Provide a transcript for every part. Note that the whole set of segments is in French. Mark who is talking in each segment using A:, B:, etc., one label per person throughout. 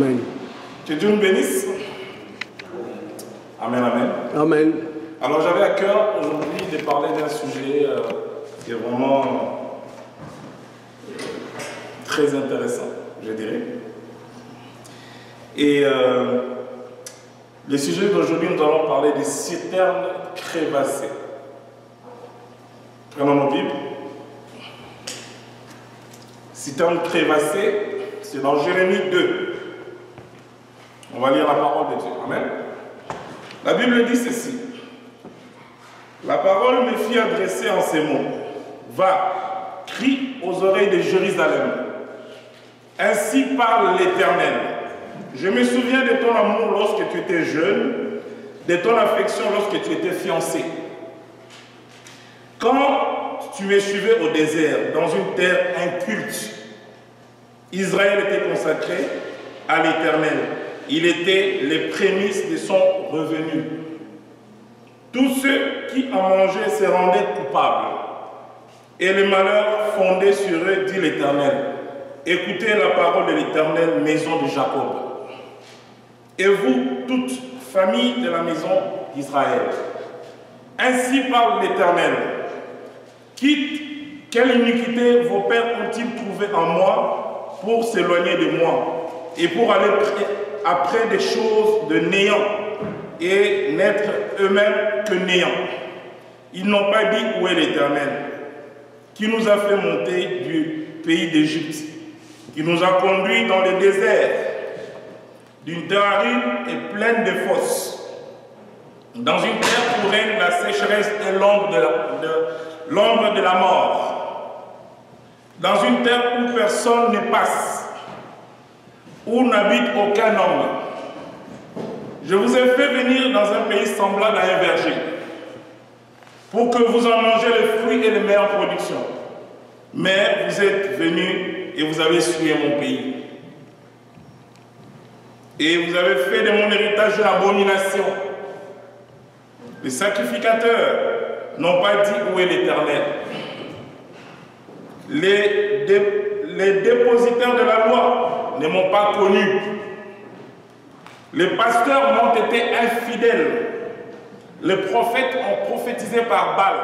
A: Amen.
B: Que Dieu nous bénisse. Amen, amen.
A: Amen.
B: Alors j'avais à cœur aujourd'hui de parler d'un sujet qui est vraiment très intéressant, je dirais. Et le sujet d'aujourd'hui, nous allons parler des citernes crévassées. Prenons nos Bibles. Citernes crévassées, c'est dans Jérémie 2. On va lire la parole de Dieu. Amen. La Bible dit ceci. La parole me fit adresser en ces mots. Va, crie aux oreilles de Jérusalem. Ainsi parle l'Éternel. Je me souviens de ton amour lorsque tu étais jeune, de ton affection lorsque tu étais fiancé. Quand tu me suivais au désert, dans une terre inculte, Israël était consacré à l'Éternel. Il était les prémices de son revenu. Tous ceux qui en mangeaient se rendaient coupables. Et le malheur fondait sur eux, dit l'Éternel. Écoutez la parole de l'Éternel, maison de Jacob. Et vous, toute famille de la maison d'Israël. Ainsi parle l'Éternel. Quitte, quelle iniquité vos pères ont-ils trouvé en moi pour s'éloigner de moi et pour aller après des choses de néant et n'être eux-mêmes que néant. Ils n'ont pas dit où est l'Éternel, qui nous a fait monter du pays d'Égypte, qui nous a conduits dans le désert, d'une terre aride et pleine de fosses, dans une terre où règne la sécheresse et l'ombre de la mort, dans une terre où personne ne passe, où n'habite aucun homme. Je vous ai fait venir dans un pays semblable à un verger, pour que vous en mangez les fruits et les meilleures productions. Mais vous êtes venus et vous avez souillé mon pays. Et vous avez fait de mon héritage une abomination. Les sacrificateurs n'ont pas dit où est l'Éternel. Les dépositaires de la loi ne m'ont pas connu. Les pasteurs m'ont été infidèles. Les prophètes ont prophétisé par Baal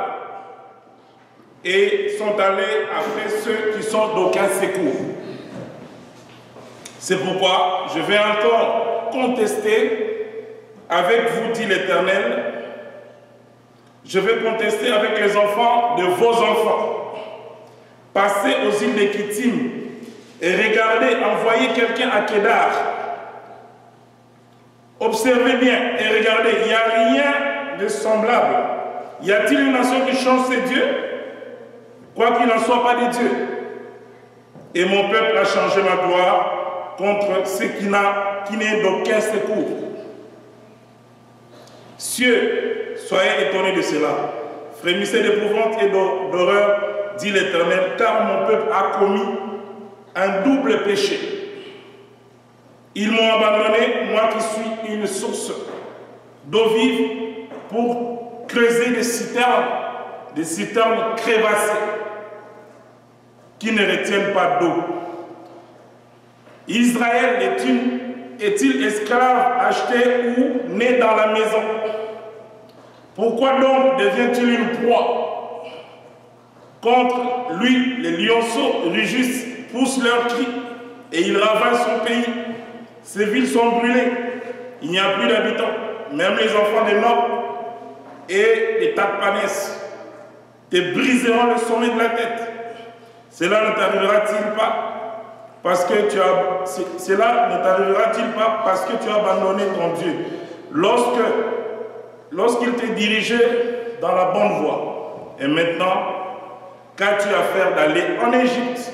B: et sont allés après ceux qui sont d'aucun secours. C'est pourquoi je vais encore contester avec vous, dit l'Éternel. Je vais contester avec les enfants de vos enfants. Passez aux îles de Kittim et regardez, envoyez quelqu'un à Kédar. Observez bien et regardez, il n'y a rien de semblable. Y a-t-il une nation qui change ses dieux? Quoi qu'il n'en soit pas des dieux. Et mon peuple a changé ma gloire contre ce qui n'est d'aucun secours. Cieux, soyez étonnés de cela. Frémissez d'épouvante et d'horreur, dit l'Éternel, car mon peuple a commis un double péché. Ils m'ont abandonné, moi qui suis une source d'eau vive, pour creuser des citernes crévassées, qui ne retiennent pas d'eau. Israël est-il esclave, acheté ou né dans la maison? Pourquoi donc devient-il une proie? Contre lui, les lionceaux rugissent, poussent leurs cris, et ils ravagent son pays. Ses villes sont brûlées, il n'y a plus d'habitants, même les enfants des nobles et des Takpanès te briseront le sommet de la tête. Cela ne t'arrivera-t-il pas parce que tu as abandonné ton Dieu lorsqu'il te dirigeait dans la bonne voie? Et maintenant, qu'as-tu à faire d'aller en Égypte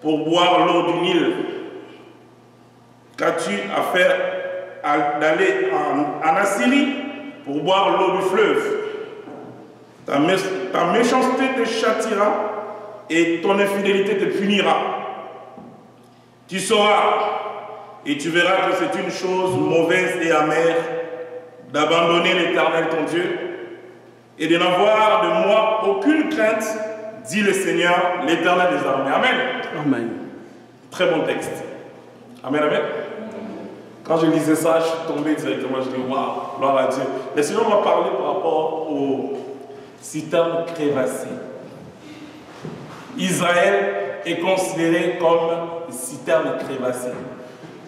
B: pour boire l'eau du Nil? Qu'as-tu à faire d'aller en Assyrie pour boire l'eau du fleuve? Ta méchanceté te châtira et ton infidélité te punira. Tu sauras et tu verras que c'est une chose mauvaise et amère d'abandonner l'Éternel ton Dieu et de n'avoir de moi aucune crainte, dit le Seigneur, l'Éternel des armées. Amen.
A: Amen.
B: Très bon texte. Amen, amen. Quand je lisais ça, je suis tombé directement, je dis waouh, gloire à Dieu. Le Seigneur m'a parlé par rapport aux citernes crévassées. Israël est considéré comme citerne crévassée.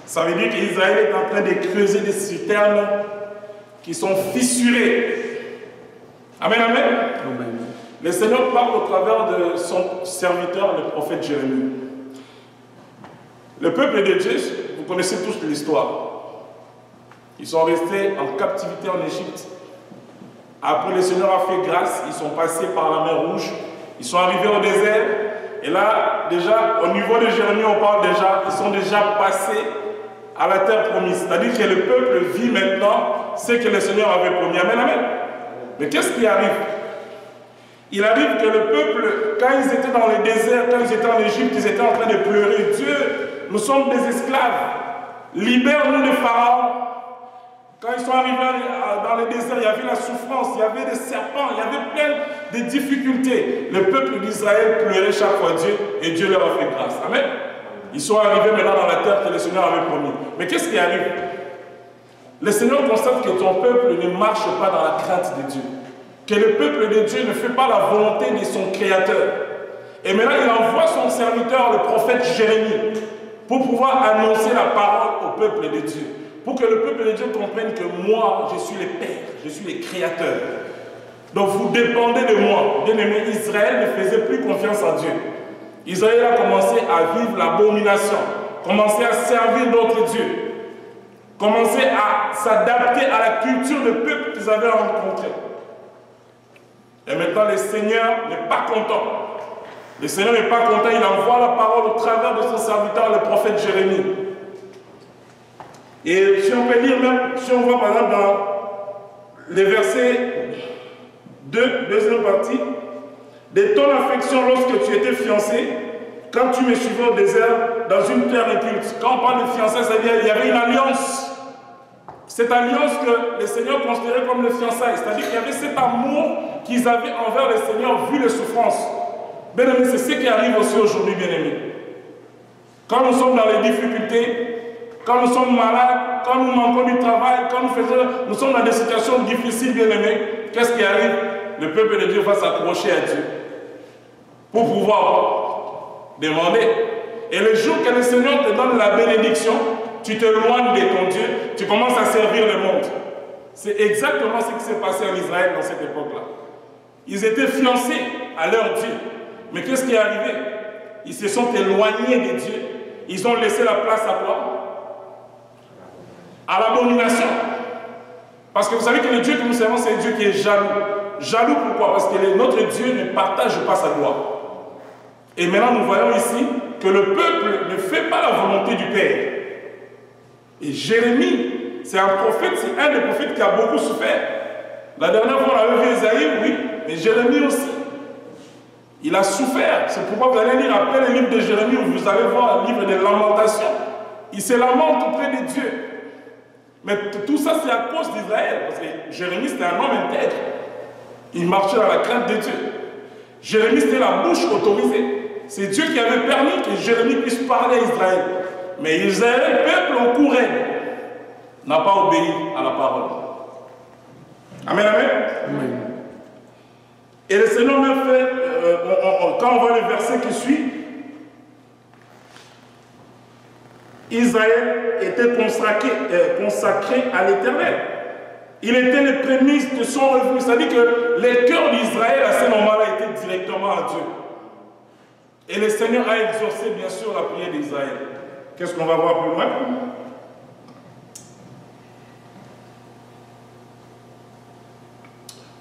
B: Ça veut dire qu'Israël est en train de creuser des citernes qui sont fissurées. Amen, amen. Amen. Le Seigneur parle au travers de son serviteur, le prophète Jérémie. Le peuple de Dieu, vous connaissez tous l'histoire. Ils sont restés en captivité en Égypte. Après, le Seigneur a fait grâce, ils sont passés par la mer Rouge, ils sont arrivés au désert. Et là, déjà, au niveau de Jérémie, on parle déjà, ils sont déjà passés à la terre promise. C'est-à-dire que le peuple vit maintenant ce que le Seigneur avait promis. Amen, amen. Mais qu'est-ce qui arrive? Il arrive que le peuple, quand ils étaient dans le désert, quand ils étaient en Égypte, ils étaient en train de pleurer. Dieu, nous sommes des esclaves. Libère-nous de Pharaon. Quand ils sont arrivés dans le désert, il y avait la souffrance, il y avait des serpents, il y avait plein de difficultés. Le peuple d'Israël pleurait chaque fois Dieu et Dieu leur a fait grâce. Amen. Ils sont arrivés maintenant dans la terre que le Seigneur avait promis. Mais qu'est-ce qui arrive? Le Seigneur constate que ton peuple ne marche pas dans la crainte de Dieu. Que le peuple de Dieu ne fait pas la volonté de son Créateur. Et maintenant, il envoie son serviteur, le prophète Jérémie, pour pouvoir annoncer la parole au peuple de Dieu. Pour que le peuple de Dieu comprenne que moi, je suis le Père, je suis le Créateur. Donc vous dépendez de moi. Bien aimé, Israël ne faisait plus confiance en Dieu. Israël a commencé à vivre l'abomination, commencé à servir d'autres dieux, commencé à s'adapter à la culture de peuple qu'ils avaient rencontré. Et maintenant, le Seigneur n'est pas content. Le Seigneur n'est pas content, il envoie la parole au travers de son serviteur, le prophète Jérémie. Et si on peut lire même, si on voit par exemple dans les versets 2, deuxième partie, de ton affection lorsque tu étais fiancé, quand tu me suivais au désert dans une terre inculte. Quand on parle de fiançailles, ça veut dire qu'il y avait une alliance. Cette alliance que le Seigneur considérait comme le fiançailles, c'est-à-dire qu'il y avait cet amour qu'ils avaient envers le Seigneur vu les souffrances. Bien aimé, c'est ce qui arrive aussi aujourd'hui, bien aimé. Quand nous sommes dans les difficultés, quand nous sommes malades, quand nous manquons du travail, quand nous sommes dans des situations difficiles, bien aimés, qu'est-ce qui arrive? Le peuple de Dieu va s'accrocher à Dieu pour pouvoir demander. Et le jour que le Seigneur te donne la bénédiction, tu t'éloignes de ton Dieu, tu commences à servir le monde. C'est exactement ce qui s'est passé en Israël dans cette époque-là. Ils étaient fiancés à leur Dieu. Mais qu'est-ce qui est arrivé? Ils se sont éloignés de Dieu. Ils ont laissé la place à quoi? À l'abomination. Parce que vous savez que le Dieu que nous servons, c'est un Dieu qui est jaloux. Jaloux pourquoi? Parce que notre Dieu ne partage pas sa gloire. Et maintenant nous voyons ici que le peuple ne fait pas la volonté du Père. Et Jérémie, c'est un prophète, c'est un des prophètes qui a beaucoup souffert. La dernière fois on avait vu Esaïe, oui, mais Jérémie aussi. Il a souffert. C'est pourquoi vous allez lire après le livre de Jérémie, où vous allez voir le livre de lamentation. Il se lamente auprès de Dieu. Mais tout ça, c'est à cause d'Israël. Parce que Jérémie, c'était un homme intègre. Il marchait dans la crainte de Dieu. Jérémie, c'était la bouche autorisée. C'est Dieu qui avait permis que Jérémie puisse parler à Israël. Mais Israël, peuple en courant, n'a pas obéi à la parole. Amen, amen. Amen. Et le Seigneur m'a fait, quand on voit le verset qui suit, Israël était consacré à l'Éternel. Il était les prémices de son revenu. C'est-à-dire que le cœur d'Israël à ce moment-là était directement à Dieu. Et le Seigneur a exaucé bien sûr la prière d'Israël. Qu'est-ce qu'on va voir plus loin?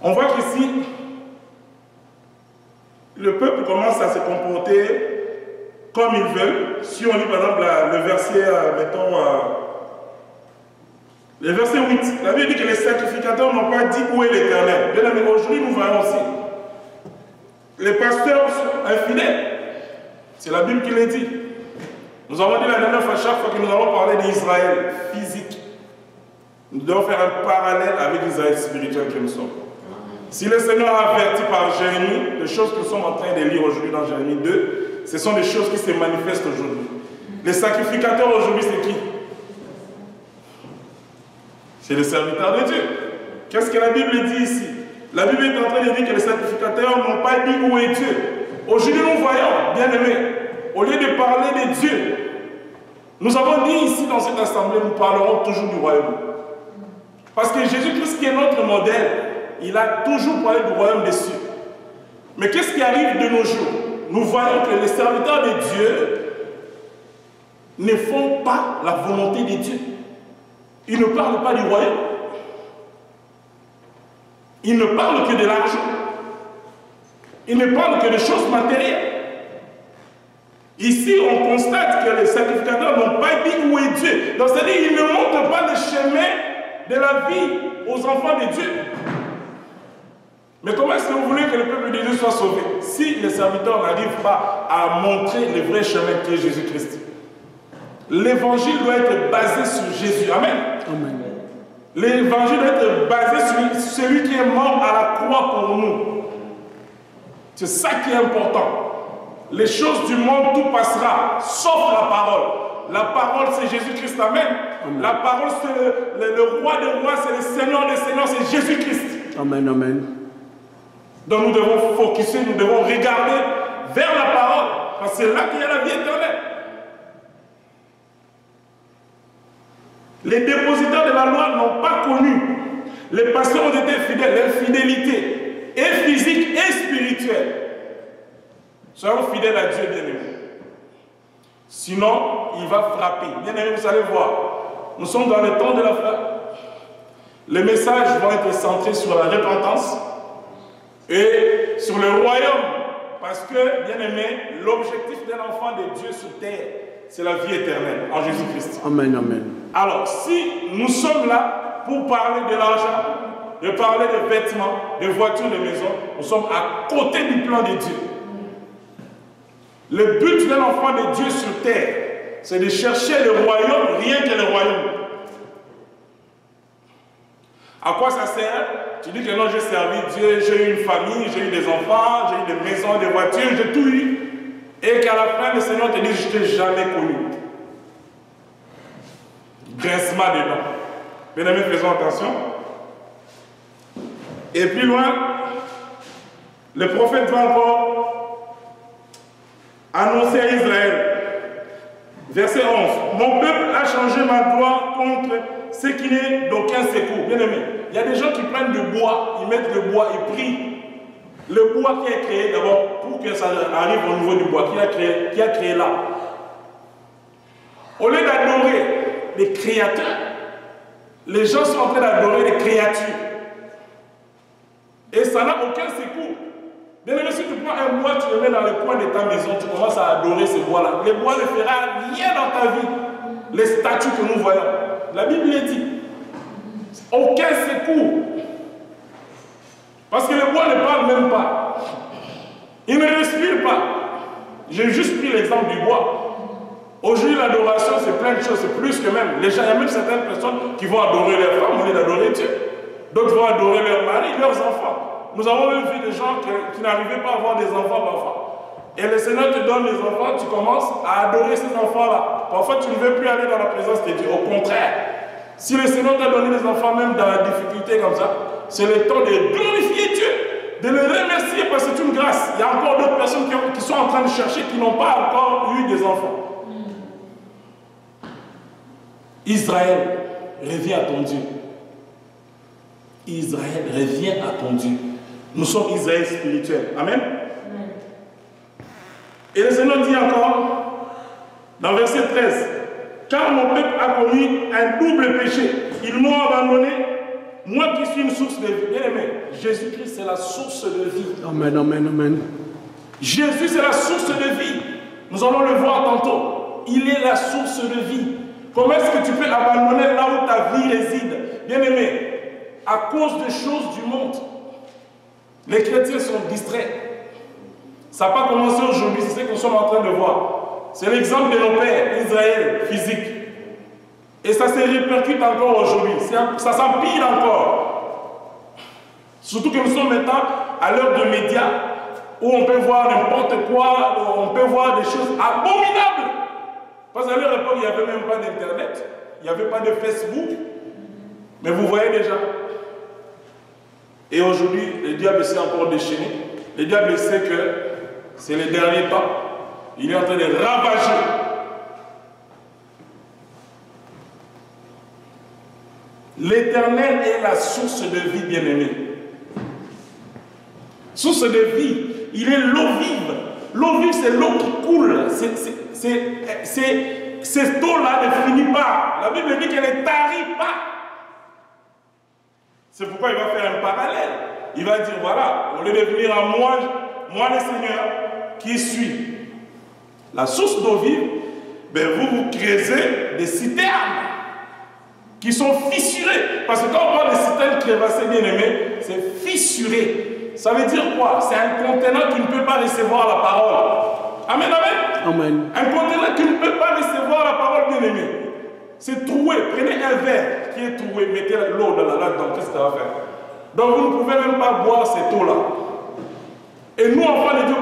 B: On voit qu'ici, le peuple commence à se comporter comme il veut. Si on lit par exemple le verset, mettons, le verset 8, la Bible dit que les sacrificateurs n'ont pas dit où est l'Éternel. Bien aimé, aujourd'hui nous voyons aussi. Les pasteurs sont infidèles. C'est la Bible qui le dit. Nous avons dit la dernière fois, chaque fois que nous allons parler d'Israël physique, nous devons faire un parallèle avec l'Israël spirituel que nous sommes. Si le Seigneur a averti par Jérémie, les choses que nous sommes en train de lire aujourd'hui dans Jérémie 2, ce sont des choses qui se manifestent aujourd'hui. Les sacrificateurs aujourd'hui, c'est qui? C'est le serviteur de Dieu. Qu'est-ce que la Bible dit ici? La Bible est en train de dire que les sacrificateurs n'ont pas dit où est Dieu. Aujourd'hui, nous voyons, bien aimés, au lieu de parler de Dieu, nous avons dit ici dans cette assemblée, nous parlerons toujours du royaume. Parce que Jésus-Christ qui est notre modèle, il a toujours parlé du royaume des cieux. Mais qu'est-ce qui arrive de nos jours? Nous voyons que les serviteurs de Dieu ne font pas la volonté de Dieu. Ils ne parlent pas du royaume. Ils ne parlent que de l'argent. Ils ne parlent que de choses matérielles. Ici, on constate que les sacrificateurs n'ont pas dit où est Dieu. Donc, c'est-à-dire qu'ils ne montrent pas le chemin de la vie aux enfants de Dieu. Mais comment est-ce que vous voulez que le peuple de Dieu soit sauvé si les serviteurs n'arrivent pas à montrer le vrai chemin qui est Jésus-Christ? L'évangile doit être basé sur Jésus. Amen. Amen. L'évangile doit être basé sur celui qui est mort à la croix pour nous. C'est ça qui est important. Les choses du monde, tout passera, sauf la parole. La parole, c'est Jésus-Christ. Amen. Amen. La parole, c'est le roi des rois, c'est le Seigneur des seigneurs, c'est Jésus-Christ. Amen, amen. Donc nous devons focuser, nous devons regarder vers la parole, parce que c'est là qu'il y a la vie éternelle. Les dépositaires de la loi n'ont pas connu. Les pasteurs ont été fidèles. L'infidélité est physique et spirituelle. Soyons fidèles à Dieu, bien-aimés. Sinon, il va frapper. Bien-aimés, vous allez voir. Nous sommes dans le temps de la frappe. Les messages vont être centrés sur la repentance et sur le royaume. Parce que, bien-aimés, l'objectif d'un enfant de Dieu sur terre, c'est la vie éternelle en Jésus-Christ. Amen, amen. Alors, si nous sommes là pour parler de l'argent, de parler de vêtements, de voitures, de maisons, nous sommes à côté du plan de Dieu. Le but d'un enfant de Dieu sur terre, c'est de chercher le royaume, rien que le royaume. À quoi ça sert? Tu dis que non, j'ai servi Dieu, j'ai eu une famille, j'ai eu des enfants, j'ai eu des maisons, des voitures, j'ai tout eu. Et qu'à la fin, le Seigneur te dit, je ne t'ai jamais connu. Grincement des dents. Bien aimés, faisons attention. Et plus loin, le prophète va encore annoncer à Israël. Verset 11. Mon peuple a changé ma gloire contre ce qui n'est d'aucun secours. Bien aimé, il y a des gens qui prennent du bois, ils mettent le bois, ils prient. Le bois qui est créé d'abord pour que ça arrive au niveau du bois, qui a créé là. Au lieu d'adorer les créateurs, les gens sont en train d'adorer les créatures. Et ça n'a aucun secours. Bien aimé, si tu prends un bois, tu le mets dans le coin de ta maison, tu commences à adorer ce bois-là. Le bois ne fera rien dans ta vie. Les statues que nous voyons. La Bible dit. Aucun secours. Parce que le bois ne parle même pas. Il ne respire pas. J'ai juste pris l'exemple du bois. Aujourd'hui, l'adoration, c'est plein de choses. C'est plus que même. Les gens, il y a même certaines personnes qui vont adorer leurs femmes au lieu d'adorer Dieu. D'autres vont adorer leurs maris, leurs enfants. Nous avons même vu des gens qui n'arrivaient pas à avoir des enfants parfois. Et le Seigneur te donne les enfants, tu commences à adorer ces enfants-là. Parfois, tu ne veux plus aller dans la présence de Dieu. Au contraire, si le Seigneur t'a donné des enfants, même dans la difficulté comme ça, c'est le temps de glorifier Dieu, de le remercier parce que c'est une grâce. Il y a encore d'autres personnes qui sont en train de chercher, qui n'ont pas encore eu des enfants. Israël, reviens à ton Dieu. Israël, reviens à ton Dieu. Nous sommes Israël spirituel. Amen. Et le Seigneur dit encore, dans verset 13, car mon peuple a commis un double péché. Ils m'ont abandonné, moi qui suis une source de vie. Bien aimé, Jésus-Christ c'est la source de vie. Amen, amen, amen. Jésus c'est la source de vie. Nous allons le voir tantôt. Il est la source de vie. Comment est-ce que tu peux abandonner là où ta vie réside? Bien aimé, à cause des choses du monde. Les chrétiens sont distraits. Ça n'a pas commencé aujourd'hui, c'est ce que nous sommes en train de voir. C'est l'exemple de nos pères, Israël, physique. Et ça se répercute encore aujourd'hui. Ça s'empire encore. Surtout que nous sommes maintenant à l'heure de médias où on peut voir n'importe quoi, on peut voir des choses abominables. Parce qu'à leur époque, il n'y avait même pas d'Internet, il n'y avait pas de Facebook. Mais vous voyez déjà. Et aujourd'hui, le diable s'est encore déchaîné. Le diable sait que c'est les derniers temps. Il est en train de ravager. L'Éternel est la source de vie, bien-aimée. Source de vie. Il est l'eau vive. L'eau vive, c'est l'eau qui coule. Cette eau-là ne finit pas. La Bible dit qu'elle ne tarit pas. C'est pourquoi il va faire un parallèle. Il va dire, voilà, au lieu de venir à moi le Seigneur, qui suis la source d'eau vive, ben vous creusez des citernes qui sont fissurées. Parce que quand on parle de citernes crévassées, bien aimées, c'est fissuré. Ça veut dire quoi? C'est un contenant qui ne peut pas recevoir la parole. Amen, amen.
A: Amen.
B: Un contenant qui ne peut pas recevoir la parole, bien aimé. C'est troué. Prenez un verre qui est troué, mettez l'eau dans la là-dedans. Qu'est-ce que ça va faire? Donc vous ne pouvez même pas boire cette eau-là. Et nous, enfants de Dieu,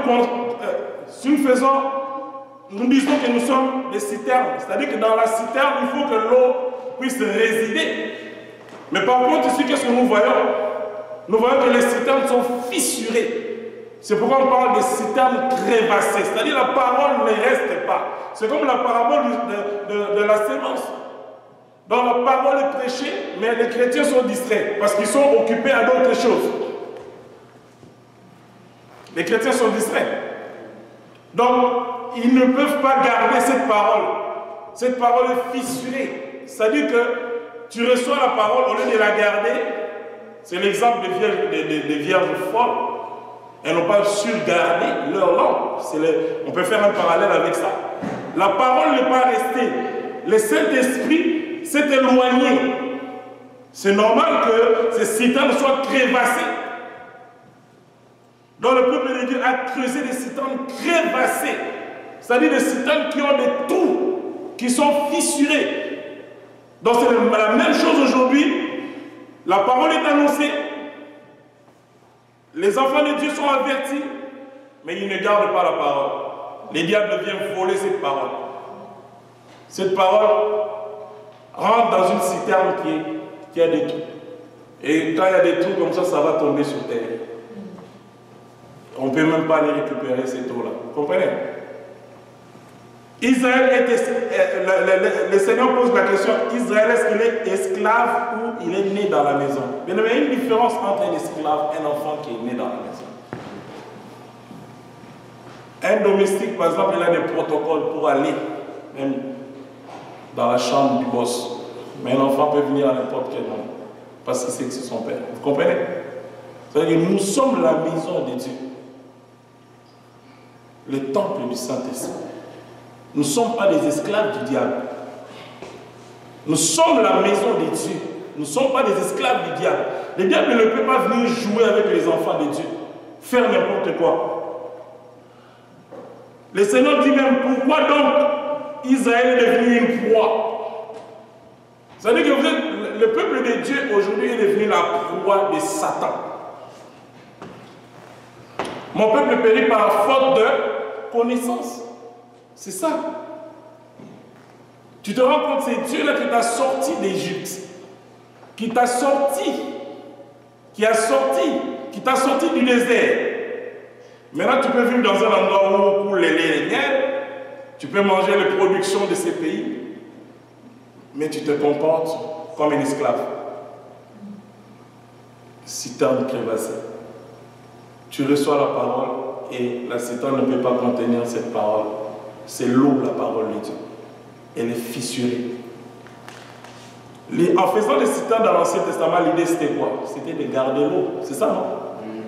B: si nous faisons, nous disons que nous sommes des citernes. C'est-à-dire que dans la citerne, il faut que l'eau puisse résider. Mais par contre, ici, qu'est-ce que nous voyons? Nous voyons que les citernes sont fissurées. C'est pourquoi on parle de citernes crévassées. C'est-à-dire que la parole ne reste pas. C'est comme la parabole de la sémence. Dans la parole est prêchée, mais les chrétiens sont distraits parce qu'ils sont occupés à d'autres choses. Les chrétiens sont distraits. Donc, ils ne peuvent pas garder cette parole. Cette parole est fissurée. C'est-à-dire que tu reçois la parole, au lieu de la garder, c'est l'exemple des vierges folles. Elles n'ont pas su garder leur langue. On peut faire un parallèle avec ça. La parole n'est pas restée. Le Saint-Esprit s'est éloigné. C'est normal que ces citernes soient crévassées. Donc le peuple de Dieu a creusé des citernes crévassées. C'est-à-dire des citernes qui ont des trous, qui sont fissurés. Donc c'est la même chose aujourd'hui. La parole est annoncée. Les enfants de Dieu sont avertis, mais ils ne gardent pas la parole. Les diables viennent voler cette parole. Cette parole rentre dans une citerne qui a des trous. Et quand il y a des trous comme ça, ça va tomber sur terre. On ne peut même pas aller récupérer cette eau-là. Vous comprenez? Israël le Seigneur pose la question, Israël, est-ce qu'il est esclave ou il est né dans la maison? Mais il y a une différence entre un esclave et un enfant qui est né dans la maison. Un domestique, par exemple, il a des protocoles pour aller même dans la chambre du boss. Mais un enfant peut venir à n'importe quel moment parce qu'il sait que c'est son père. Vous comprenez? C'est-à-dire que nous sommes la maison de Dieu. Le temple du Saint-Esprit. Nous ne sommes pas des esclaves du diable. Nous sommes la maison de Dieu. Nous ne sommes pas des esclaves du diable. Le diable ne peut pas venir jouer avec les enfants de Dieu. Faire n'importe quoi. Le Seigneur dit même, pourquoi donc Israël est devenu une proie? C'est-à-dire que le peuple de Dieu aujourd'hui est devenu la proie de Satan. Mon peuple périt par faute de connaissance. C'est ça. Tu te rends compte, c'est Dieu là qui t'a sorti d'Égypte. Qui t'a sorti. Qui t'a sorti du désert. Maintenant, tu peux vivre dans un endroit où on coule les laits et les miels. Tu peux manger les productions de ces pays. Mais tu te comportes comme un esclave. Citerne crévassée. Tu reçois la parole et la citerne ne peut pas contenir cette parole. C'est l'eau, la parole de Dieu. Elle est fissurée. En faisant des citernes dans l'Ancien Testament, l'idée c'était quoi? C'était de garder l'eau. C'est ça, non?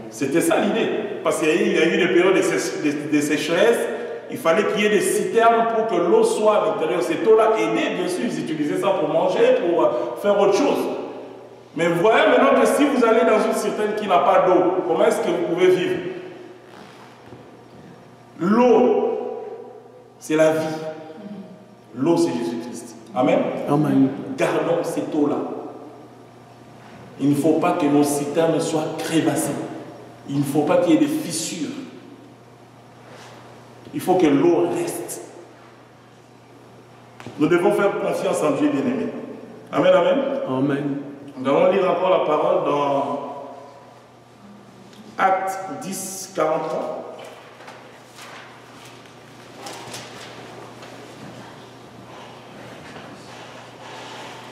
B: C'était ça l'idée. Parce qu'il y a eu des périodes de sécheresse. Il fallait qu'il y ait des citernes pour que l'eau soit à l'intérieur. Cette eau-là aidait, bien sûr, ils utilisaient ça pour manger, pour faire autre chose. Mais vous voyez maintenant que si vous allez dans une citerne qui n'a pas d'eau, comment est-ce que vous pouvez vivre? L'eau, c'est la vie. L'eau, c'est Jésus-Christ. Amen.
A: Amen.
B: Gardons cette eau-là. Il ne faut pas que nos citernes soient crévassées. Il ne faut pas qu'il y ait des fissures. Il faut que l'eau reste. Nous devons faire confiance en Dieu bien-aimé. Amen, amen.
A: Amen.
B: Nous allons lire encore la parole dans Actes 10, 43.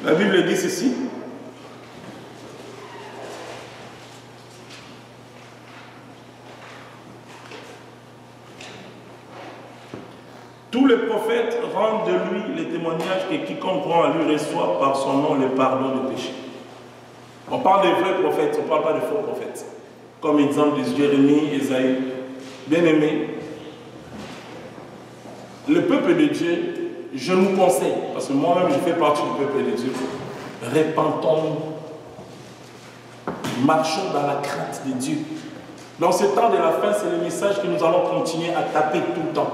B: La Bible dit ceci. Tous les prophètes rendent de lui les témoignages que quiconque croit en lui reçoit par son nom le pardon des péchés. On parle des vrais prophètes, on ne parle pas des faux prophètes. Comme exemple de Jérémie, Esaïe. Bien aimé, le peuple de Dieu, je nous conseille, parce que moi-même je fais partie du peuple de Dieu, répentons-nous, marchons dans la crainte de Dieu. Dans ce temps de la fin, c'est le message que nous allons continuer à taper tout le temps.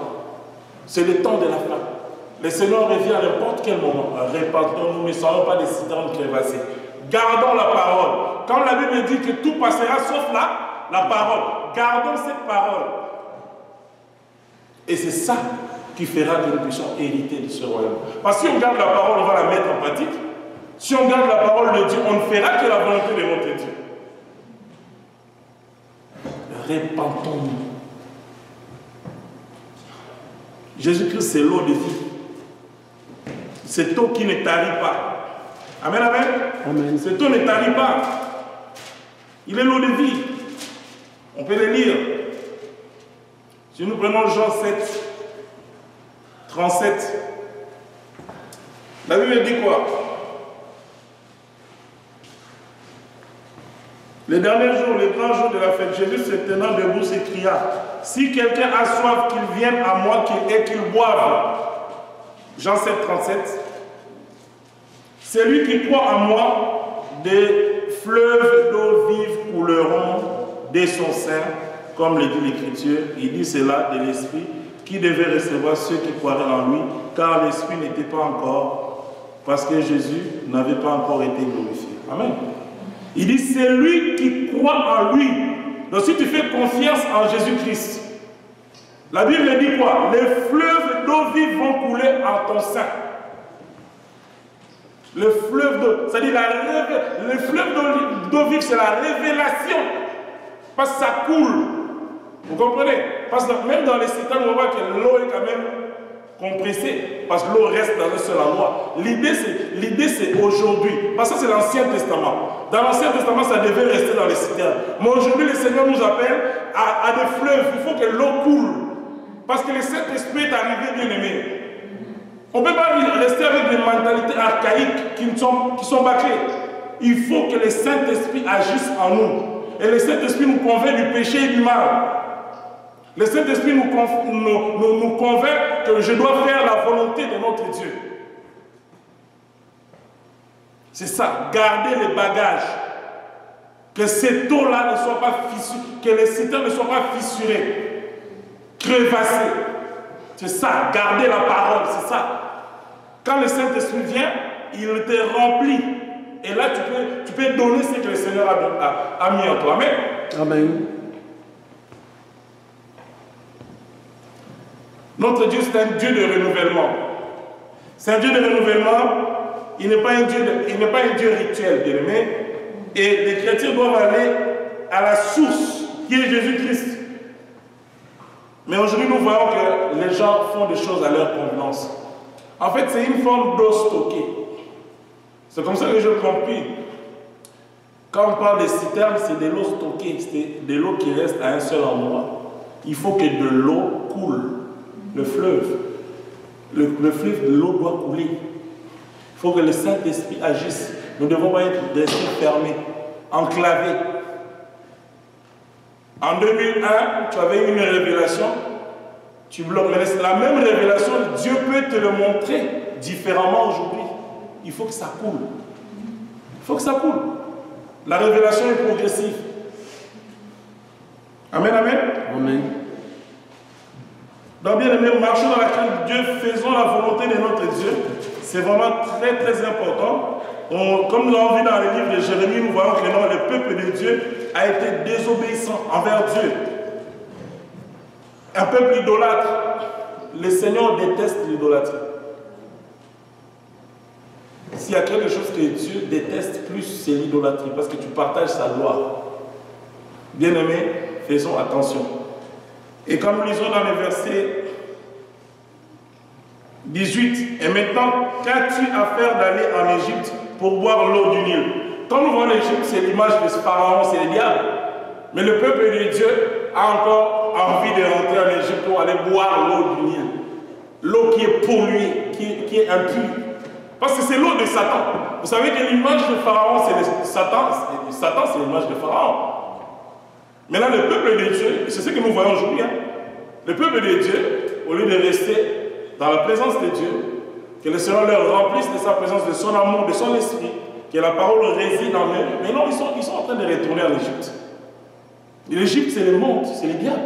B: C'est le temps de la fin. Le Seigneur revient à n'importe quel moment. Répentons-nous, ne soyons pas des citernes crévassées. Gardons la parole. Quand la Bible dit que tout passera sauf la parole, gardons cette parole. Et c'est ça qui fera que nous puissions hériter de ce royaume. Parce que si on garde la parole, on va la mettre en pratique. Si on garde la parole de Dieu, on ne fera que la volonté de notre Dieu. Répentons-nous. Jésus-Christ, c'est l'eau de vie. C'est eau qui ne tarit pas. Amen, amen. Amen. Cette eau ne tarit pas. Il est l'eau de vie. On peut le lire. Si nous prenons Jean 7, 37, la Bible dit quoi? Le dernier jour, le grand jour de la fête, Jésus se tenant debout s'écria, si quelqu'un a soif, qu'il vienne à moi et qu'il boive. Jean 7, 37. Celui qui croit en moi, des fleuves d'eau vive couleront de son sein, comme le dit l'Écriture. Il dit cela de l'Esprit qui devait recevoir ceux qui croiraient en lui, car l'Esprit n'était pas encore, parce que Jésus n'avait pas encore été glorifié. Amen. Il dit, c'est lui qui croit en lui. Donc si tu fais confiance en Jésus-Christ, la Bible dit quoi? Les fleuves d'eau vive vont couler en ton sein. Le fleuve d'eau, c'est-à-dire le fleuve d'eau vive, c'est la révélation. Parce que ça coule. Vous comprenez? Parce que même dans les citernes, on voit que l'eau est quand même compressée. Parce que l'eau reste dans un seul endroit. L'idée c'est aujourd'hui. Parce que c'est l'Ancien Testament. Dans l'Ancien Testament, ça devait rester dans les citernes. Mais aujourd'hui, le Seigneur nous appelle à des fleuves. Il faut que l'eau coule. Parce que le Saint-Esprit est arrivé, bien aimé. On ne peut pas rester avec des mentalités archaïques qui sont bâclées. Il faut que le Saint-Esprit agisse en nous. Et le Saint-Esprit nous convainc du péché et du mal. Le Saint-Esprit nous convainc que je dois faire la volonté de notre Dieu. C'est ça, garder les bagages. Que cette eau-là ne soit pas fissurée, que les citernes ne soient pas fissurées, crevassées. C'est ça, garder la parole, c'est ça. Quand le Saint-Esprit vient, il te remplit. Et là, tu peux donner ce que le Seigneur a mis en toi. Amen. Amen. Notre Dieu, c'est un Dieu de renouvellement. C'est un Dieu de renouvellement. Il n'est pas un Dieu rituel, bien aimé. Et les chrétiens doivent aller à la source, qui est Jésus-Christ. Mais aujourd'hui, nous voyons que les gens font des choses à leur convenance. En fait, c'est une forme d'eau stockée. C'est comme ça que je compris. Quand on parle de citernes, c'est de l'eau stockée, c'est de l'eau qui reste à un seul endroit. Il faut que de l'eau coule. Le fleuve de l'eau doit couler. Il faut que le Saint-Esprit agisse. Nous ne devons pas être d'esprit fermés, enclavés. En 2001, tu avais une révélation, tu bloques. Mais la même révélation, Dieu peut te le montrer différemment aujourd'hui. Il faut que ça coule. Il faut que ça coule. La révélation est progressive. Amen, amen. Amen. Donc bien aimé, marchons dans la crainte de Dieu, faisons la volonté de notre Dieu. C'est vraiment très très important. Comme nous l'avons vu dans le livre de Jérémie, nous voyons que le peuple de Dieu a été désobéissant envers Dieu. Un peuple idolâtre. Le Seigneur déteste l'idolâtrie. s'il y a quelque chose que Dieu déteste plus, c'est l'idolâtrie, parce que tu partages sa loi. Bien-aimés, faisons attention. Et comme nous lisons dans le verset 18, et maintenant, qu'as-tu à faire d'aller en Égypte pour boire l'eau du Nil? Quand nous voyons l'Égypte, c'est l'image de ce pharaon, c'est le diable. Mais le peuple de Dieu a encore envie de rentrer en Égypte pour aller boire l'eau du Nil. L'eau qui est polluée, qui est impure. Parce que c'est l'eau de Satan. Vous savez que l'image de Pharaon, c'est Satan. Satan, c'est l'image de Pharaon. Maintenant, le peuple de Dieu, c'est ce que nous voyons aujourd'hui. Hein. Le peuple de Dieu, au lieu de rester dans la présence de Dieu, que le Seigneur leur remplisse de sa présence, de son amour, de son esprit, que la parole réside en eux. Mais non, ils sont en train de retourner en Égypte. L'Égypte, c'est le monde, c'est le diable.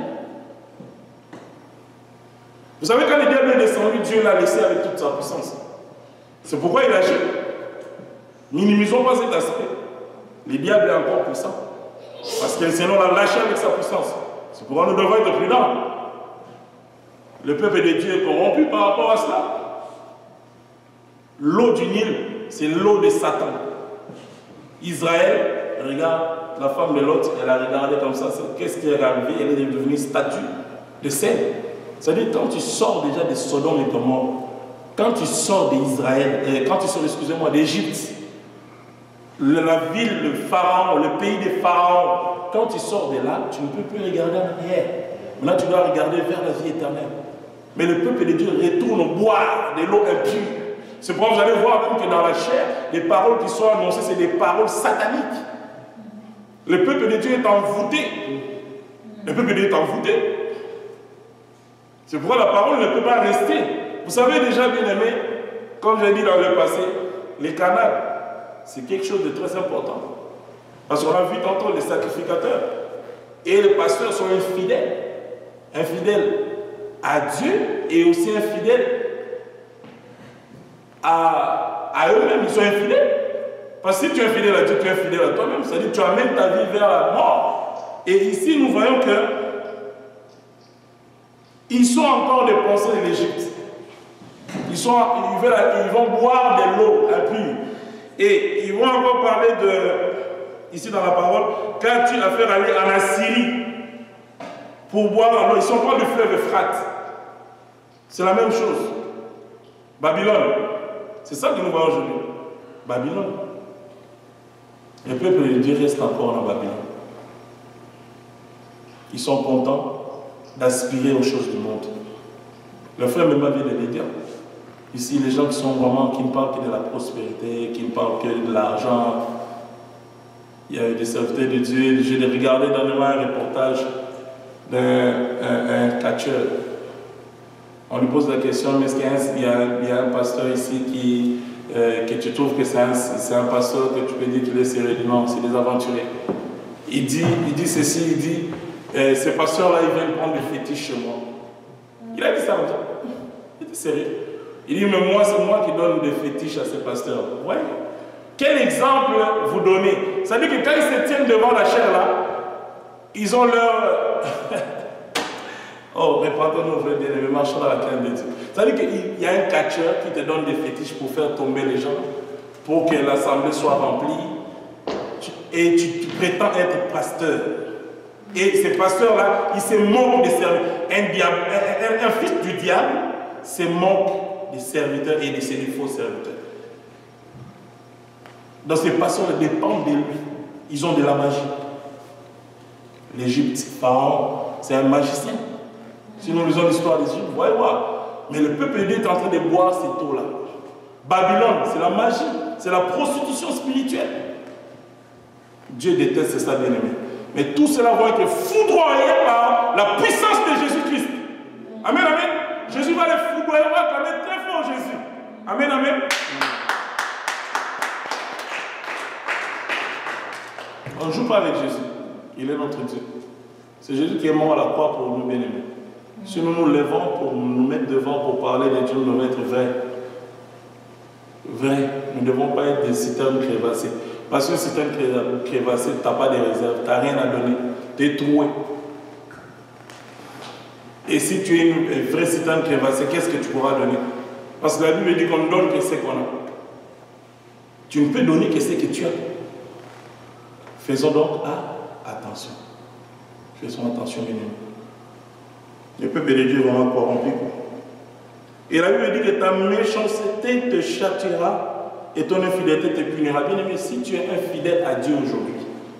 B: Vous savez, quand le diable est descendu, Dieu l'a laissé avec toute sa puissance. C'est pourquoi il agit. Minimisons pas cet aspect. Le diable est encore puissant. Parce que le Seigneur l'a lâché avec sa puissance. C'est pourquoi nous devons être prudents. Le peuple de Dieu est corrompu par rapport à cela. L'eau du Nil, c'est l'eau de Satan. Israël, regarde, la femme de Lot, elle a regardé comme ça. Qu'est-ce qui est arrivé? Elle est devenue statue de sel. C'est-à-dire, quand tu sors déjà de Sodome et Gomorrhe, quand tu sors d'Israël, quand tu sors, excusez-moi, d'Égypte, la ville, le pharaon, le pays des pharaons, quand tu sors de là, tu ne peux plus regarder en arrière. Maintenant, tu dois regarder vers la vie éternelle. Mais le peuple de Dieu retourne boire de l'eau impure. C'est pourquoi vous allez voir même que dans la chair, les paroles qui sont annoncées, c'est des paroles sataniques. Le peuple de Dieu est envoûté. Le peuple de Dieu est envoûté. C'est pourquoi la parole ne peut pas rester. Vous savez déjà, bien aimé, comme j'ai dit dans le passé, les canals, c'est quelque chose de très important. Parce qu'on a vu tantôt les sacrificateurs. Et les pasteurs sont infidèles. Infidèles à Dieu et aussi infidèles à eux-mêmes. Ils sont infidèles. Parce que si tu es infidèle à Dieu, tu es infidèle à toi-même. C'est-à-dire que tu amènes ta vie vers la mort. Et ici, nous voyons que ils sont encore des pensées de l'Égypte. Ils vont boire de l'eau impure. Et ils vont encore parler de, ici dans la parole, qu'as-tu à faire aller en Assyrie pour boire l'eau? Ils sont pas du fleuve Euphrate. C'est la même chose. Babylone. C'est ça que nous voyons aujourd'hui. Babylone. Le peuple de Dieu reste encore en Babylone. Ils sont contents d'aspirer aux choses du monde. Le frère même vient de le dire. Ici, les gens qui ne parlent que de la prospérité, qui ne parlent que de l'argent. Il y a eu des serviteurs de Dieu. J'ai regardé dernièrement un reportage d'un catcheur. On lui pose la question, mais est-ce qu'il y a un pasteur ici que tu trouves que c'est un pasteur que tu peux dire qu'il est sérieux? Non, c'est des aventuriers. Il dit ceci, il dit, ce pasteur-là, il vient prendre des fétiches chez moi. Il a dit ça comme ça. Il était sérieux. Il dit, mais moi, c'est moi qui donne des fétiches à ces pasteurs. Ouais. Quel exemple vous donnez? Ça veut dire que quand ils se tiennent devant la chair là, ils ont leur... Oh, répandons-nous, frère bien-aimé, marchons dans la crainte de Dieu. Ça veut dire qu'il y a un catcheur qui te donne des fétiches pour faire tomber les gens, pour que l'assemblée soit remplie. Et tu prétends être pasteur. Et ces pasteurs-là, ils se moquent des serviteurs. Un fils du diable se moque des serviteurs et de ses faux serviteurs. Donc ces pasteurs dépendent de lui. Ils ont de la magie. L'Égypte, Pharaon, c'est un magicien. Si nous lisons l'histoire d'Égypte, vous voyez voir. Mais le peuple de Dieu est en train de boire cette eau-là. Babylone, c'est la magie, c'est la prostitution spirituelle. Dieu déteste ça, bien aimé. Mais tout cela va être foudroyé par la puissance de Jésus-Christ. Amen, amen. Jésus va les foudroyer, on va acclamer très fort Jésus. Amen, amen. On ne joue pas avec Jésus. Il est notre Dieu. C'est Jésus qui est mort à la croix pour nous, bien aimés. Si nous nous levons pour nous mettre devant, pour parler de Dieu, nous devons être vrais. Vrais. Nous ne devons pas être des citernes crévassées. Parce que si tu es crévassé, tu n'as pas de réserve, tu n'as rien à donner, tu es troué. Et si tu es une vraie citerne crévassée, qu'est-ce que tu pourras donner? Parce que la Bible dit qu'on ne donne que ce qu'on a. Tu ne peux donner que ce que tu as. Faisons donc attention. Faisons attention, bien aimés. Le peuple de Dieu est vraiment corrompu. Et la Bible dit que ta méchanceté te châtiera et ton infidélité te punira. Bien aimé, si tu es infidèle à Dieu aujourd'hui,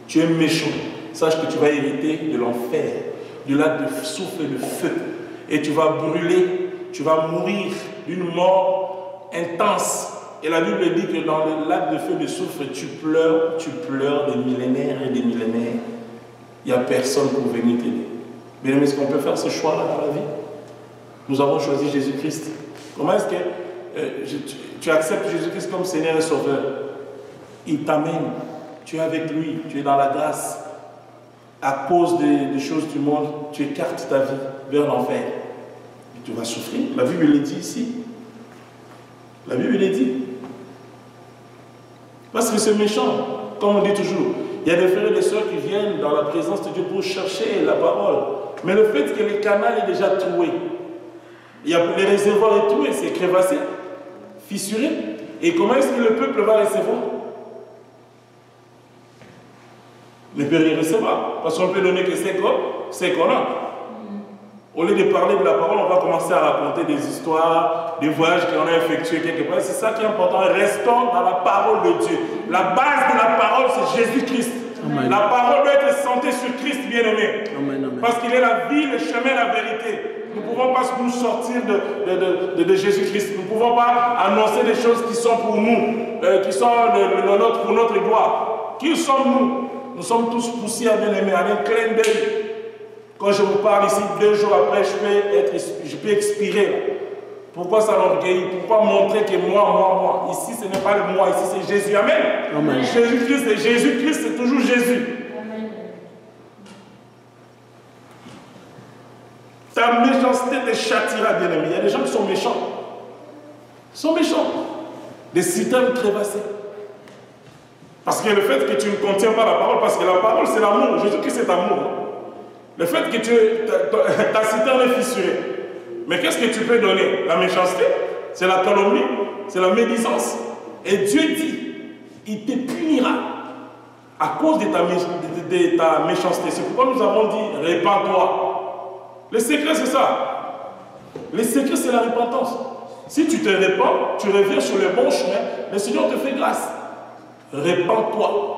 B: tu es méchant, sache que tu vas hériter de l'enfer, du lac de souffle et de feu. Et tu vas brûler, tu vas mourir d'une mort intense. Et la Bible dit que dans le lac de feu et de soufre, tu pleures des millénaires et des millénaires. Il n'y a personne pour venir t'aider. Bien aimé, est-ce qu'on peut faire ce choix-là dans la vie? Nous avons choisi Jésus-Christ. Comment est-ce que tu acceptes Jésus-Christ comme Seigneur et Sauveur? Il t'amène. Tu es avec lui. Tu es dans la grâce. À cause des choses du monde, tu écartes ta vie vers l'enfer. Et tu vas souffrir. La Bible le dit ici. La Bible le dit. Parce que c'est méchant. Comme on dit toujours, il y a des frères et des sœurs qui viennent dans la présence de Dieu pour chercher la parole. Mais le fait que le canal est déjà troué, il y a les réservoirs et tout, et c'est crévassé, fissuré. Et comment est-ce que le peuple va recevoir? Ne peut rien recevoir. Parce qu'on peut donner que c'est qu'on a. Au lieu de parler de la parole, on va commencer à raconter des histoires, des voyages qu'on a effectués quelque part. C'est ça qui est important. Restons dans la parole de Dieu. La base de la parole, c'est Jésus-Christ. La parole doit être centrée sur Christ, bien-aimé. Parce qu'il est la vie, le chemin, la vérité. Nous ne pouvons pas nous sortir de Jésus-Christ. Nous ne pouvons pas annoncer des choses qui sont pour nous, qui sont pour notre gloire. Qui sommes-nous? Nous sommes tous poussières, bien-aimés, à un clin d'œil. Quand je vous parle ici, 2 jours après, je peux expirer. Pourquoi ça l'orgueille? Pourquoi montrer que moi? Ici, ce n'est pas le moi, ici, c'est Jésus. Amen. Jésus-Christ, c'est toujours Jésus. Amen. Ta méchanceté te châtira, bien-aimé. Il y a des gens qui sont méchants. Ils sont méchants. Des citernes crévassées. Parce que le fait que tu ne contiens pas la parole, parce que la parole, c'est l'amour. Jésus-Christ, c'est amour. Le fait que ta citerne est fissurée. Mais qu'est-ce que tu peux donner? La méchanceté, c'est la calomnie, c'est la médisance. Et Dieu dit, il te punira à cause de ta méchanceté. C'est pourquoi nous avons dit, répands-toi. Le secret, c'est ça. Le secret, c'est la repentance. Si tu te répands, tu reviens sur le bon chemin, le Seigneur te fait grâce. Répands-toi.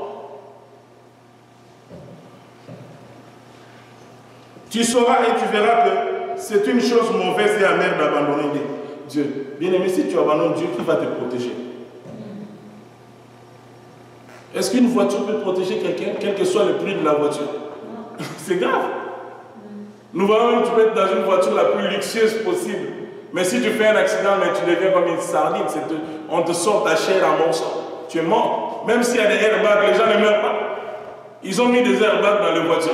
B: Tu sauras et tu verras que c'est une chose mauvaise et amère d'abandonner Dieu. Bien-aimé, si tu abandonnes Dieu, qui va te protéger? Est-ce qu'une voiture peut protéger quelqu'un, quel que soit le prix de la voiture? C'est grave. Nous voyons que tu peux être dans une voiture la plus luxueuse possible. Mais si tu fais un accident, mais tu deviens comme une sardine, on te sort ta chair en morceaux. Tu es mort. Même s'il y a des airbags, les gens ne meurent pas. Ils ont mis des airbags dans les voitures.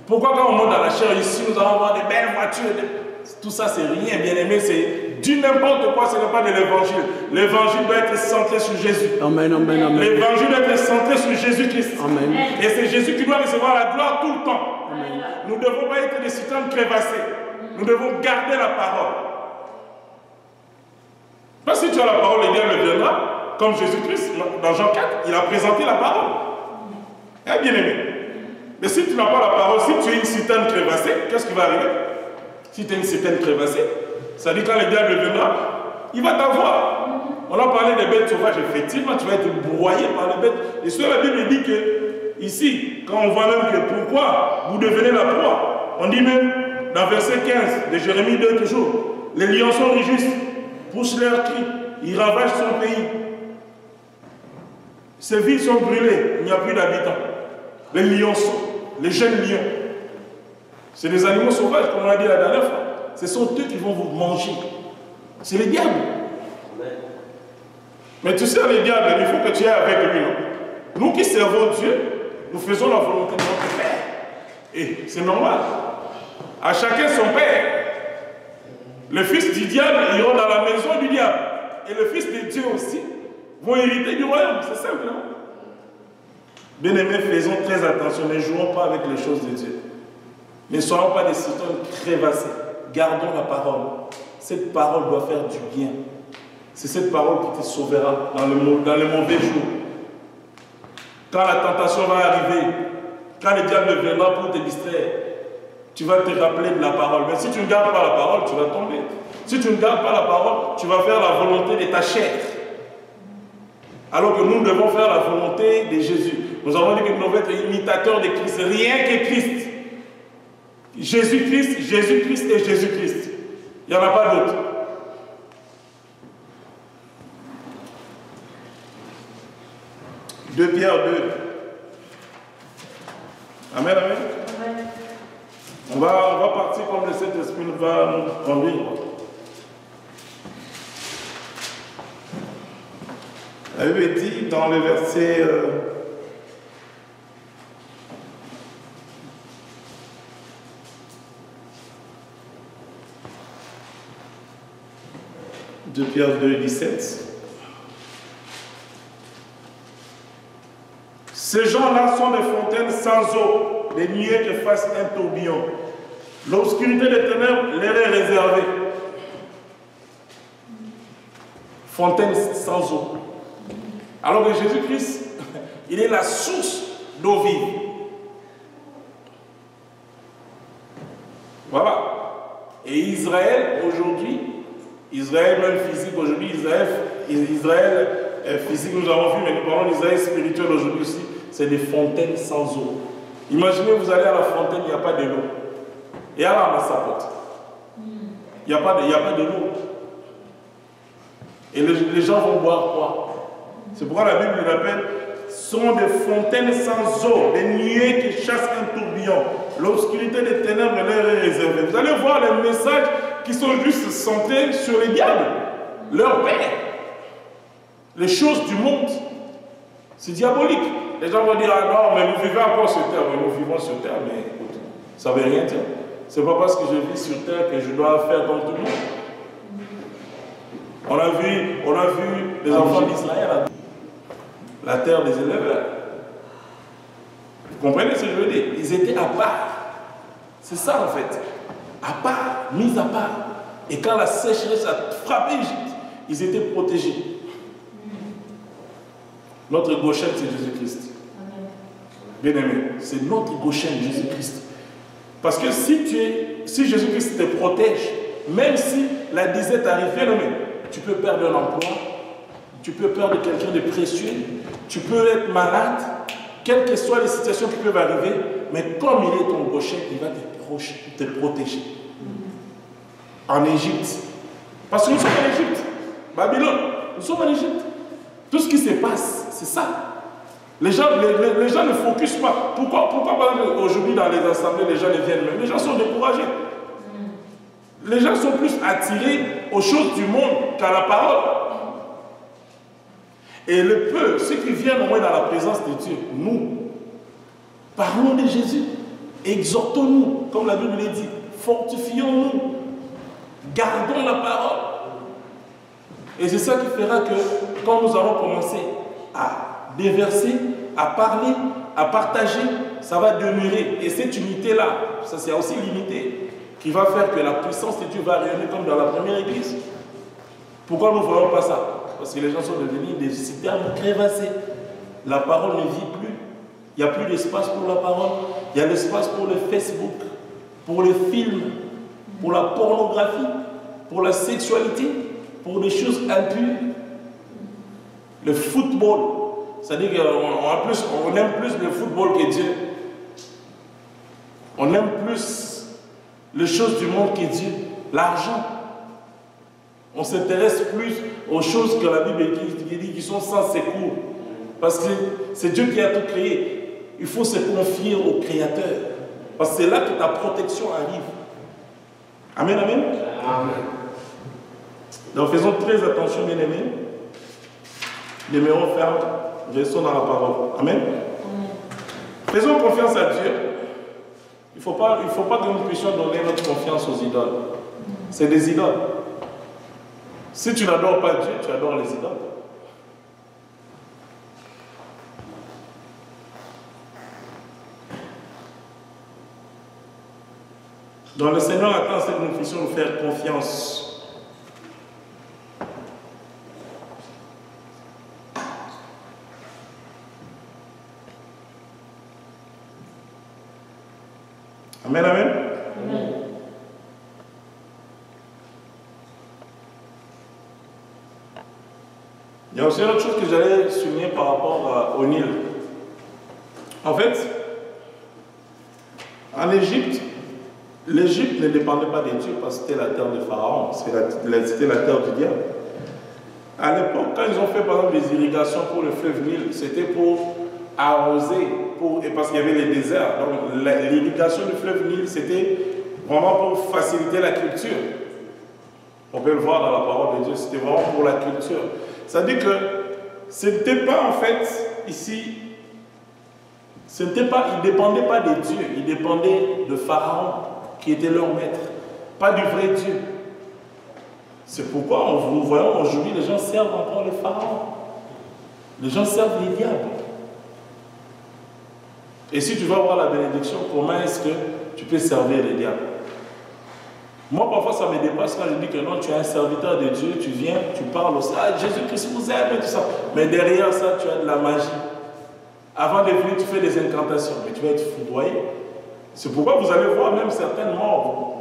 B: Pourquoi quand on monte dans la chair ici, nous allons avoir des belles voitures? Tout ça, c'est rien, bien-aimé. C'est du n'importe quoi, ce n'est pas de l'évangile. L'évangile doit être centré sur Jésus.
A: Amen, amen, amen.
B: L'évangile doit être centré sur Jésus-Christ.
A: Amen.
B: Et c'est Jésus qui doit recevoir la gloire tout le temps.
A: Amen.
B: Nous ne devons pas être des citernes crévassées. Nous devons garder la parole. Parce que si tu as la parole, le diable viendra, comme Jésus-Christ, dans Jean 4, il a présenté la parole. Eh bien aimé. Mais si tu n'as pas la parole, si tu es une citerne crévassée, qu'est-ce qui va arriver? Si tu es une citerne crévassée, ça dit quand le diable viendra, il va t'avoir. On a parlé des bêtes sauvages, effectivement, tu vas être broyé par les bêtes. Et sur la Bible dit que, ici, quand on voit même que pourquoi vous devenez la proie, on dit même, dans verset 15 de Jérémie 2 toujours, les lionceaux rugissent, poussent leurs cris, ils ravagent son pays. Ces villes sont brûlées, il n'y a plus d'habitants. Les lionceaux, les jeunes lions, c'est des animaux sauvages, comme on a dit la dernière fois. Ce sont eux qui vont vous manger. C'est le diable. Mais tu sais, le diable, il faut que tu aies avec lui. Non? Nous qui servons Dieu, nous faisons la volonté de notre Père. Et c'est normal. À chacun son Père. Le fils du diable iront dans la maison du diable. Et le fils de Dieu aussi vont hériter du royaume. C'est simple. Non? Bien-aimés, faisons très attention. Ne jouons pas avec les choses de Dieu. Ne soyons pas des citernes crévassées. Gardons la parole. Cette parole doit faire du bien. C'est cette parole qui te sauvera dans les mauvais jours. Quand la tentation va arriver, quand le diable viendra pour te distraire, tu vas te rappeler de la parole. Mais si tu ne gardes pas la parole, tu vas tomber. Si tu ne gardes pas la parole, tu vas faire la volonté de ta chair. Alors que nous devons faire la volonté de Jésus. Nous avons dit que nous devons être imitateurs de Christ, rien que Christ. Jésus-Christ, Jésus-Christ et Jésus-Christ. Il n'y en a pas d'autre. Deux Pierre 2. Amen, amen. Amen. On va partir comme le Saint-Esprit va nous conduire. La Bible dit dans le verset 2 Pierre 2, 17. Ces gens-là sont des fontaines sans eau, des nuées qui fassent un tourbillon. L'obscurité des ténèbres leur est réservée. Fontaine sans eau. Alors que Jésus-Christ, il est la source d'eau vive. Voilà. Et Israël, aujourd'hui, Israël même physique, aujourd'hui, Israël physique, nous avons vu, mais nous parlons d'Israël spirituel aujourd'hui aussi, c'est des fontaines sans eau. Imaginez, vous allez à la fontaine, il n'y a pas de l'eau. Et à la massapote, il n'y a pas de l'eau. Et les gens vont boire quoi? C'est pourquoi la Bible l'appelle, sont des fontaines sans eau, des nuées qui chassent un tourbillon. L'obscurité des ténèbres leur est réservée. Vous allez voir les messages qui sont juste centrés sur les diables, leur père, les choses du monde. C'est diabolique. Les gens vont dire, ah non, mais nous vivons encore sur terre. Mais nous vivons sur terre, mais écoute, ça ne veut rien dire. Ce n'est pas parce que je vis sur terre que je dois faire comme tout le monde. On a vu les enfants d'Israël, la terre des élèves. Vous comprenez ce que je veux dire? Ils étaient à part. C'est ça en fait. À part, mis à part. Et quand la sécheresse a frappé Égypte, ils étaient protégés. Notre Goshen, c'est Jésus-Christ. Bien aimé, c'est notre Goshen, Jésus-Christ. Parce que si Jésus-Christ te protège, même si la disette arrive, bien aimé, tu peux perdre un emploi, tu peux perdre quelqu'un de précieux, tu peux être malade, quelles que soient les situations qui peuvent arriver, mais comme il est ton Goshen, il va te protéger. En Égypte. Parce que nous sommes en Égypte. Babylone, nous sommes en Égypte. Tout ce qui se passe, c'est ça. Les gens ne focusent pas. Pourquoi aujourd'hui dans les assemblées, les gens ne viennent même? Les gens sont découragés. Les gens sont plus attirés aux choses du monde qu'à la parole. Et le peu, ceux qui viennent au moins dans la présence de Dieu, nous, parlons de Jésus, exhortons-nous, comme la Bible le dit, fortifions-nous, gardons la parole. Et c'est ça qui fera que quand nous allons commencer à déverser, à parler, à partager, ça va demeurer. Et cette unité-là, ça c'est aussi l'unité qui va faire que la puissance de Dieu va rayonner comme dans la première église. Pourquoi nous ne voyons pas ça? Parce que les gens sont devenus des citernes crévassées. La parole ne vit plus. Il n'y a plus d'espace pour la parole. Il y a l'espace pour le Facebook, pour les films, pour la pornographie, pour la sexualité, pour des choses impures. Le football. C'est-à-dire qu'on aime plus le football que Dieu. On aime plus les choses du monde que Dieu. L'argent. On s'intéresse plus aux choses que la Bible dit qui sont sans secours. Parce que c'est Dieu qui a tout créé. Il faut se confier au Créateur. Parce que c'est là que ta protection arrive. Amen, amen. Amen. Donc faisons très attention, bien aimés. Demeurons fermes, restons dans la parole. Amen. Faisons confiance à Dieu. Il ne faut pas que nous puissions donner notre confiance aux idoles. C'est des idoles. Si tu n'adores pas Dieu, tu adores les idoles. Donc le Seigneur attend cette que nous puissions nous faire confiance. Amen, amen.
A: Amen.
B: Il y a aussi une autre chose que j'allais souligner par rapport au Nil. En fait, en Égypte, l'Égypte ne dépendait pas des dieux parce que c'était la terre de Pharaon, c'était la terre du diable. À l'époque, quand ils ont fait par exemple des irrigations pour le fleuve Nil, c'était pour arroser, parce qu'il y avait les déserts. Donc l'irrigation du fleuve Nil, c'était vraiment pour faciliter la culture. On peut le voir dans la parole de Dieu, c'était vraiment pour la culture. Ça veut dire que ce n'était pas en fait ici, ils ne dépendaient pas des dieux, ils dépendaient de Pharaon qui était leur maître, pas du vrai Dieu. C'est pourquoi nous voyons aujourd'hui les gens servent encore les pharaons. Les gens servent les diables. Et si tu vas voir la bénédiction, comment est-ce que tu peux servir les diables? Moi, parfois, ça me dépasse quand je dis que non, tu es un serviteur de Dieu, tu viens, tu parles aussi, ah, Jésus-Christ vous aime et tout ça. Mais derrière ça, tu as de la magie. Avant de venir, tu fais des incantations, mais tu vas être foudroyé. C'est pourquoi vous allez voir même certaines morts.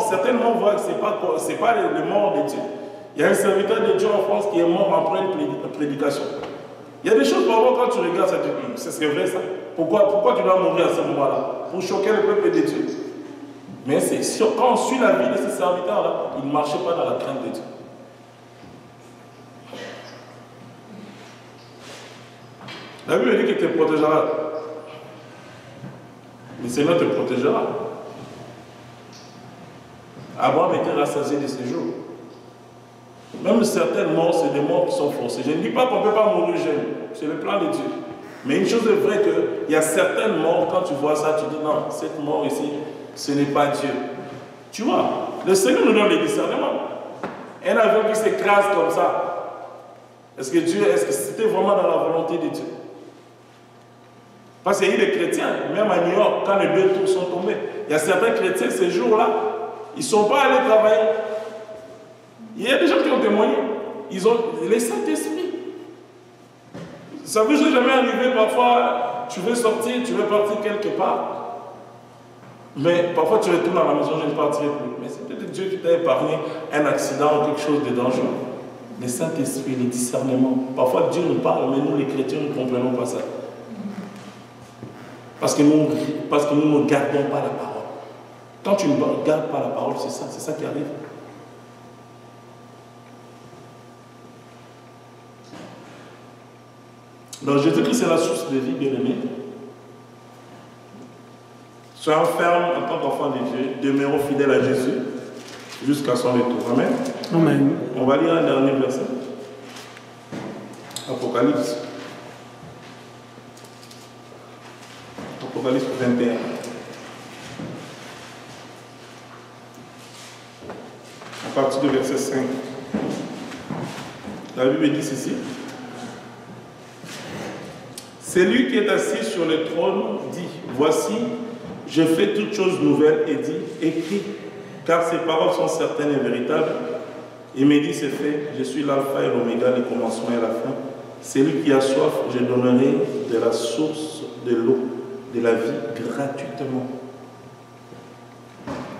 B: Certainement, voient que ce n'est pas les morts de Dieu. Il y a un serviteur de Dieu en France qui est mort en pleine prédication. Il y a des choses, parfois, quand tu regardes, ça te dit, c'est vrai ça. Pourquoi tu dois mourir à ce moment-là? Pour choquer le peuple de Dieu. Mais quand on suit la vie de ces serviteurs-là, ils ne marchaient pas dans la crainte de Dieu. La Bible dit qu'il te protégera. Le Seigneur te protégera. Abraham était rassasié de ses jours. Même certaines morts, c'est des morts qui sont forcées. Je ne dis pas qu'on ne peut pas mourir jeune. C'est le plan de Dieu. Mais une chose est vraie qu'il y a certaines morts, quand tu vois ça, tu dis non, cette mort ici, ce n'est pas Dieu. Tu vois, le Seigneur nous donne les discernements. Un avion qui s'écrase comme ça, est-ce que c'était vraiment dans la volonté de Dieu? Parce qu'il y a eu des chrétiens, même à New York, quand les deux tours sont tombés, il y a certains chrétiens, ces jours-là, ils ne sont pas allés travailler. Il y a des gens qui ont témoigné. Ils ont les Saint-Esprit. Ça vous est jamais arrivé parfois, tu veux sortir, tu veux partir quelque part. Mais parfois tu retournes à la maison, je ne partirai plus. Mais c'est peut-être Dieu qui t'a épargné un accident ou quelque chose de dangereux. Le Saint-Esprit, les discernements. Parfois Dieu nous parle, mais nous les chrétiens ne comprenons pas ça. Parce que nous ne gardons pas la parole. Quand tu ne gardes pas la parole, c'est ça qui arrive. Donc Jésus-Christ c'est la source de vie, bien-aimé. Soyons fermes en tant qu'enfants de Dieu, demeurons fidèles à Jésus jusqu'à son retour. Amen.
A: Amen.
B: On va lire un dernier verset. Apocalypse. Apocalypse 21. À partir du verset 5. La Bible dit ceci. C'est lui qui est assis sur le trône dit, voici, je fais toutes choses nouvelles et dit, écris, car ces paroles sont certaines et véritables. Il me dit, c'est fait, je suis l'alpha et l'oméga, le commencement et la fin. C'est lui qui a soif, je donnerai de la source de l'eau, de la vie, gratuitement.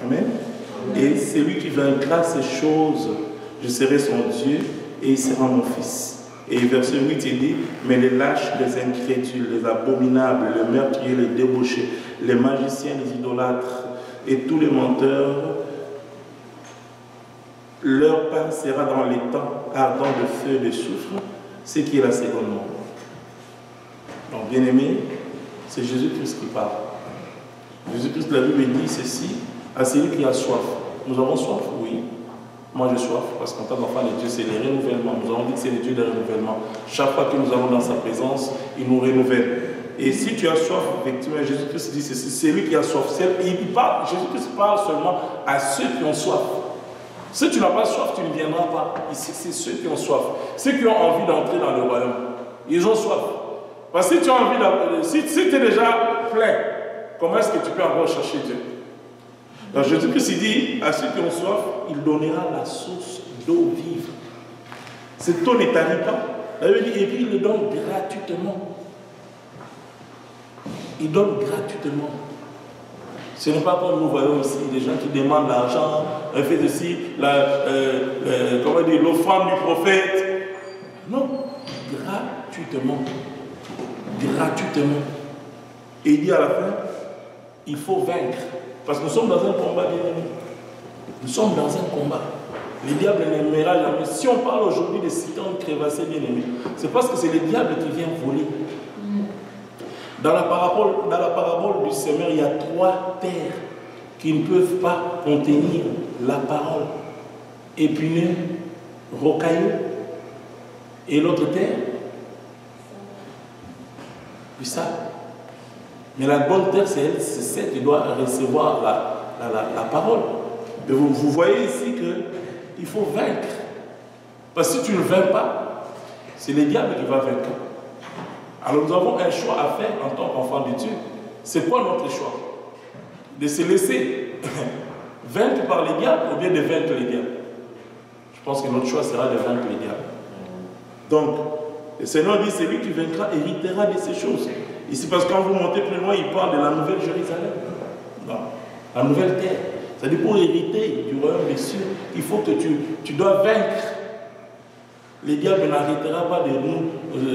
B: Amen. Et c'est lui qui vaincra ces choses, je serai son Dieu et il sera mon fils. Et verset 8, il dit, mais les lâches, les incrédules, les abominables, les meurtriers, les débauchés, les magiciens, les idolâtres et tous les menteurs, leur pain sera dans les temps ardents de feu et de soufre, ce qui est la seconde mort. Donc, bien aimé, c'est Jésus-Christ qui parle. Jésus-Christ, la Bible dit ceci, à celui qui a soif. Nous avons soif, oui. Moi, j'ai soif, parce qu'en tant qu'enfant de Dieu, c'est les renouvellements. Nous avons dit que c'est le Dieu des renouvellements. Chaque fois que nous allons dans sa présence, il nous renouvelle. Et si tu as soif, effectivement, Jésus-Christ dit ceci, c'est lui qui a soif. Jésus-Christ parle seulement à ceux qui ont soif. Si tu n'as pas soif, tu ne viendras pas. Ici, c'est ceux qui ont soif. Ceux qui ont envie d'entrer dans le royaume. Ils ont soif. Parce que si tu as envie d'entrer, si tu es déjà plein, comment est-ce que tu peux encore chercher Dieu? Donc Jésus-Christ dit à ceux qui ont soif, il donnera la source d'eau vive. Cette eau ne tarit pas. La Bible dit, et puis il le donne gratuitement. Il donne gratuitement.
A: Ce n'est pas comme nous voyons ici, des gens qui demandent l'argent, un fait ceci, comment dire, l'offrande du prophète. Non, gratuitement. Gratuitement. Et il dit à la fin, il faut vaincre. Parce que nous sommes dans un combat, bien aimé. Nous sommes dans un combat. Le diable n'aimera jamais. Si on parle aujourd'hui de citernes crévassées, bien aimé, c'est parce que c'est le diable qui vient voler. Dans la parabole du semeur, il y a 3 terres qui ne peuvent pas contenir la parole. Épineux, rocailleux, et l'autre terre, du sable. Mais la bonne terre, c'est celle qui doit recevoir la parole. Et vous voyez ici qu'il faut vaincre. Parce que si tu ne vaincres pas, c'est le diable qui va vaincre. Alors nous avons un choix à faire en tant qu'enfant de Dieu. C'est quoi notre choix? De se laisser vaincre par les diables ou bien de vaincre les diables? Je pense que notre choix sera de vaincre les diables. Donc, le Seigneur dit, c'est lui qui vaincra, héritera de ces choses. Ici, parce que quand vous montez plus loin, il parle de la nouvelle Jérusalem. Non, la nouvelle terre. C'est-à-dire pour hériter du royaume des cieux, il faut que tu dois vaincre. Le diable n'arrêtera pas de nous